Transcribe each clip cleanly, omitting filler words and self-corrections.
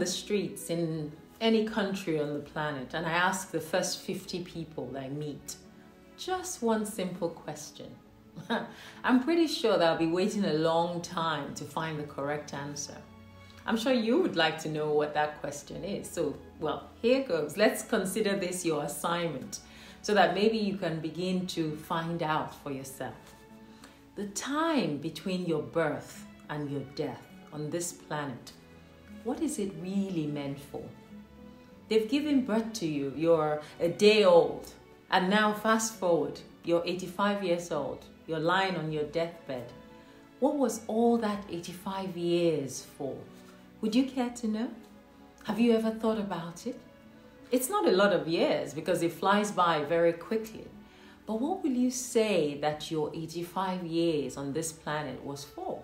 the streets in any country on the planet and I ask the first 50 people I meet just one simple question, I'm pretty sure they'll be waiting a long time to find the correct answer. I'm sure you would like to know what that question is. So, well, here goes. Let's consider this your assignment so that maybe you can begin to find out for yourself. The time between your birth and your death on this planet, what is it really meant for? They've given birth to you, you're a day old, and now fast forward, you're 85 years old, you're lying on your deathbed. What was all that 85 years for? Would you care to know? Have you ever thought about it? It's not a lot of years because it flies by very quickly. But what will you say that your 85 years on this planet was for?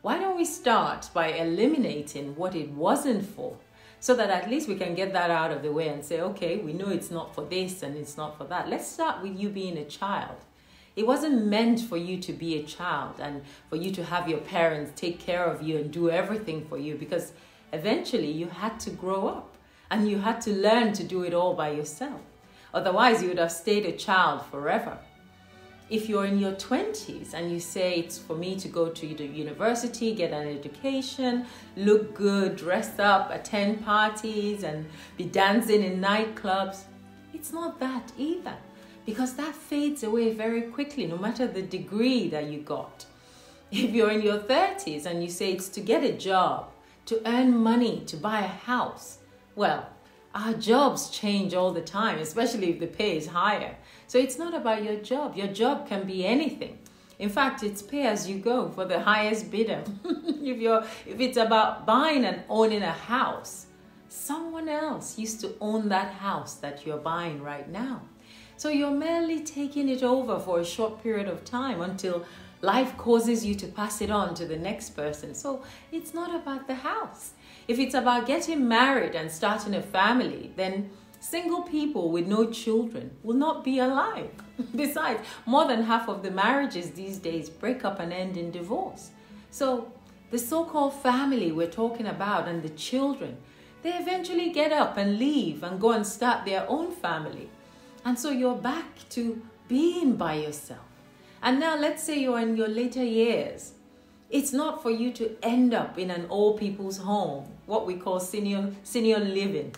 Why don't we start by eliminating what it wasn't for, so that at least we can get that out of the way and say, okay, we know it's not for this and it's not for that. Let's start with you being a child. It wasn't meant for you to be a child and for you to have your parents take care of you and do everything for you, because eventually you had to grow up and you had to learn to do it all by yourself. Otherwise, you would have stayed a child forever. If you're in your 20s and you say it's for me to go to the university, get an education, look good, dress up, attend parties and be dancing in nightclubs, it's not that either. Because that fades away very quickly, no matter the degree that you got. If you're in your 30s and you say it's to get a job, to earn money, to buy a house, well, our jobs change all the time, especially if the pay is higher. So it's not about your job. Your job can be anything. In fact, it's pay as you go for the highest bidder. If it's about buying and owning a house, someone else used to own that house that you're buying right now. So you're merely taking it over for a short period of time until life causes you to pass it on to the next person. So it's not about the house. If it's about getting married and starting a family, then single people with no children will not be alive. Besides, more than half of the marriages these days break up and end in divorce. So the so-called family we're talking about and the children, they eventually get up and leave and go and start their own family. And so you're back to being by yourself. And now let's say you're in your later years. It's not for you to end up in an old people's home, what we call senior living,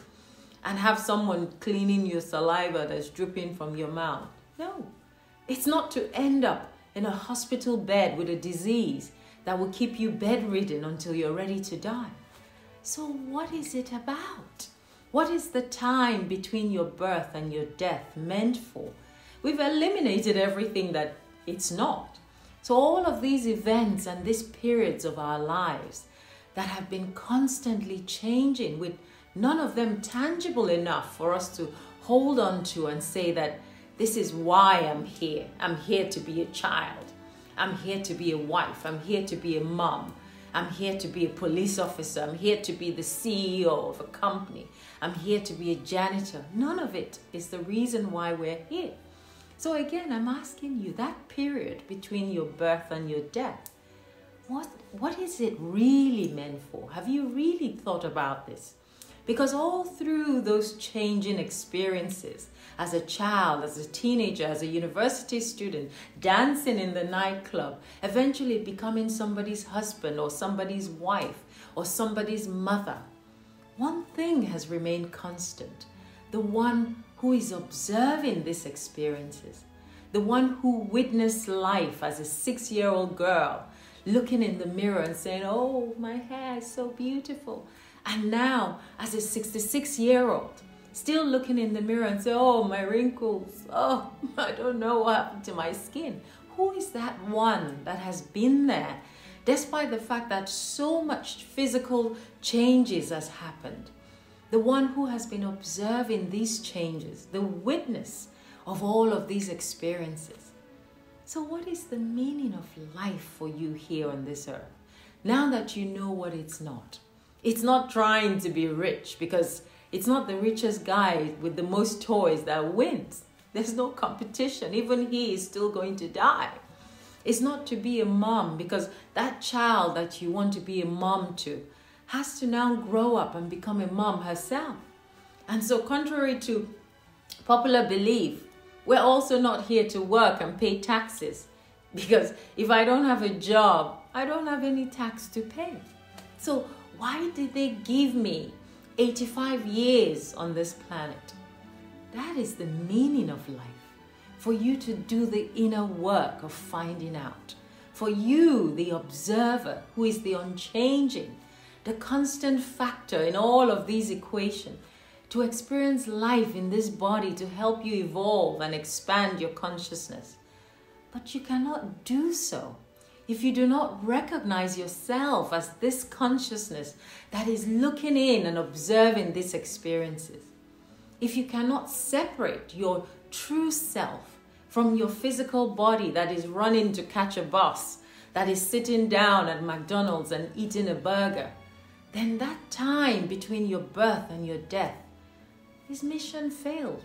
and have someone cleaning your saliva that's dripping from your mouth. No, it's not to end up in a hospital bed with a disease that will keep you bedridden until you're ready to die. So what is it about? What is the time between your birth and your death meant for? We've eliminated everything that it's not. So all of these events and these periods of our lives that have been constantly changing, with none of them tangible enough for us to hold on to and say that this is why I'm here. I'm here to be a child. I'm here to be a wife. I'm here to be a mom. I'm here to be a police officer. I'm here to be the CEO of a company. I'm here to be a janitor. None of it is the reason why we're here. So again, I'm asking you, that period between your birth and your death, what is it really meant for? Have you really thought about this? Because all through those changing experiences, as a child, as a teenager, as a university student, dancing in the nightclub, eventually becoming somebody's husband or somebody's wife or somebody's mother, one thing has remained constant. The one who is observing these experiences, the one who witnessed life as a 6-year-old girl, looking in the mirror and saying, oh, my hair is so beautiful. And now, as a 66-year-old, still looking in the mirror and say, oh, my wrinkles, oh, I don't know what happened to my skin. Who is that one that has been there, despite the fact that so much physical changes has happened? The one who has been observing these changes, the witness of all of these experiences. So what is the meaning of life for you here on this earth? Now that you know what it's not. It's not trying to be rich, because it's not the richest guy with the most toys that wins. There's no competition. Even he is still going to die. It's not to be a mom, because that child that you want to be a mom to has to now grow up and become a mom herself. And so contrary to popular belief, we're also not here to work and pay taxes, because if I don't have a job, I don't have any tax to pay. So why did they give me 85 years on this planet? That is the meaning of life. For you to do the inner work of finding out. For you, the observer, who is the unchanging, the constant factor in all of these equations, to experience life in this body to help you evolve and expand your consciousness. But you cannot do so if you do not recognize yourself as this consciousness that is looking in and observing these experiences. If you cannot separate your true self from your physical body that is running to catch a bus, that is sitting down at McDonald's and eating a burger, then that time between your birth and your death is mission failed.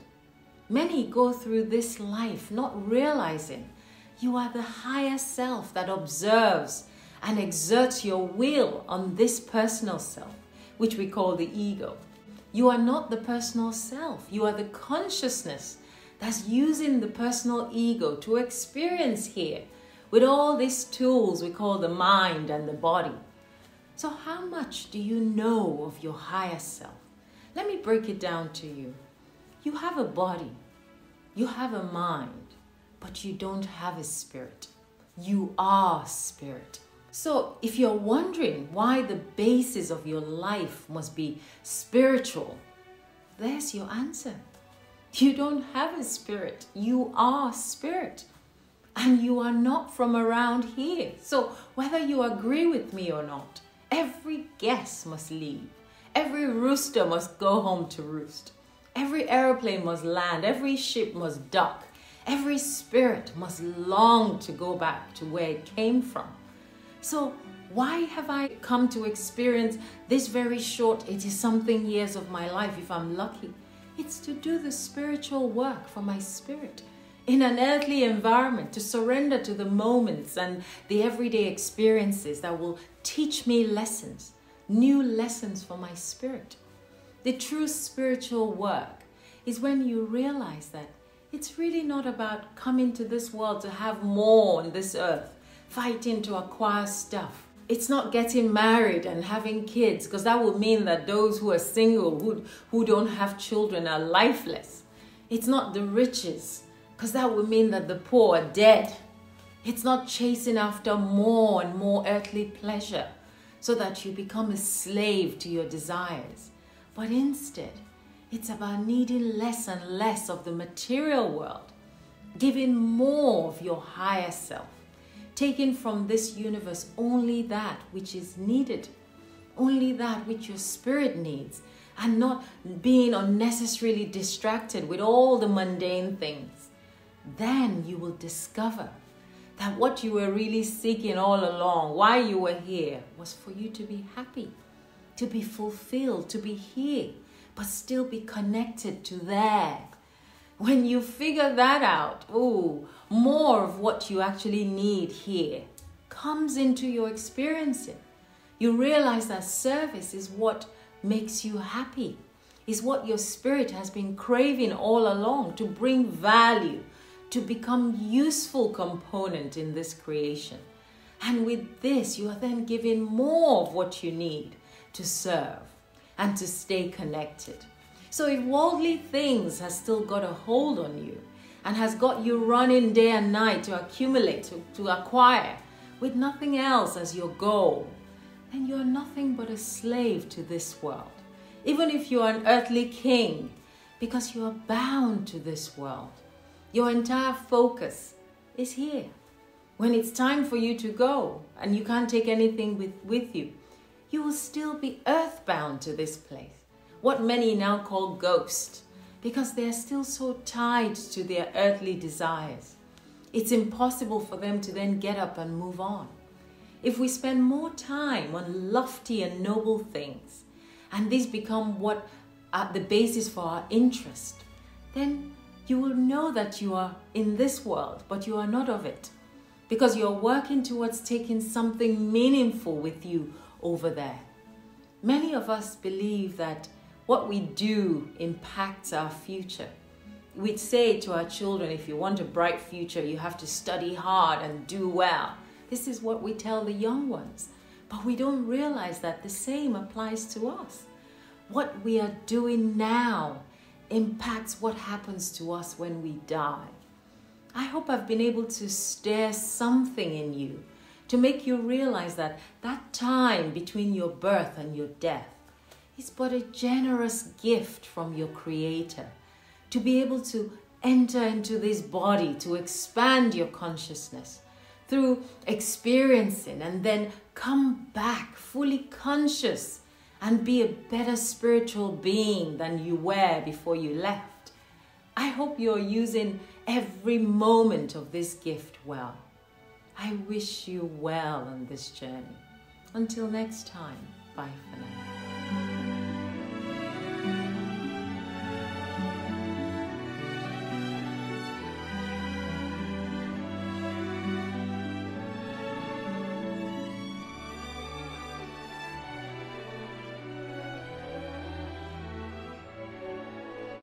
Many go through this life not realizing you are the higher self that observes and exerts your will on this personal self, which we call the ego. You are not the personal self. You are the consciousness that's using the personal ego to experience here with all these tools we call the mind and the body. So how much do you know of your higher self? Let me break it down to you. You have a body, you have a mind, but you don't have a spirit. You are spirit. So if you're wondering why the basis of your life must be spiritual, there's your answer. You don't have a spirit. You are spirit. And you are not from around here. So whether you agree with me or not, every guest must leave. Every rooster must go home to roost. Every airplane must land. Every ship must dock. Every spirit must long to go back to where it came from. So why have I come to experience this very short 80-something years of my life if I'm lucky? It's to do the spiritual work for my spirit in an earthly environment, to surrender to the moments and the everyday experiences that will teach me lessons, new lessons for my spirit. The true spiritual work is when you realize that it's really not about coming to this world to have more on this earth, fighting to acquire stuff. It's not getting married and having kids, because that would mean that those who are single, who don't have children, are lifeless. It's not the riches, because that would mean that the poor are dead. It's not chasing after more and more earthly pleasure so that you become a slave to your desires. But instead, it's about needing less and less of the material world, giving more of your higher self, taking from this universe only that which is needed, only that which your spirit needs, and not being unnecessarily distracted with all the mundane things. Then you will discover that what you were really seeking all along, why you were here, was for you to be happy, to be fulfilled, to be here, but still be connected to there. When you figure that out, more of what you actually need here comes into your experiencing. You realize that service is what makes you happy, is what your spirit has been craving all along, to bring value, to become useful component in this creation. And with this, you are then given more of what you need to serve and to stay connected. So if worldly things has still got a hold on you and has got you running day and night to accumulate, to acquire, with nothing else as your goal, then you are nothing but a slave to this world. Even if you are an earthly king, because you are bound to this world. Your entire focus is here. When it's time for you to go and you can't take anything with you, you will still be earthbound to this place. What many now call ghosts, because they are still so tied to their earthly desires. It's impossible for them to then get up and move on. If we spend more time on lofty and noble things, and these become what are the basis for our interest, then you will know that you are in this world, but you are not of it, because you're working towards taking something meaningful with you over there. Many of us believe that what we do impacts our future. We'd say to our children, if you want a bright future, you have to study hard and do well. This is what we tell the young ones. But we don't realize that the same applies to us. What we are doing now impacts what happens to us when we die. I hope I've been able to stir something in you to make you realize that that time between your birth and your death is but a generous gift from your Creator to be able to enter into this body, to expand your consciousness through experiencing and then come back fully conscious and be a better spiritual being than you were before you left. I hope you're using every moment of this gift well. I wish you well on this journey. Until next time, bye for now.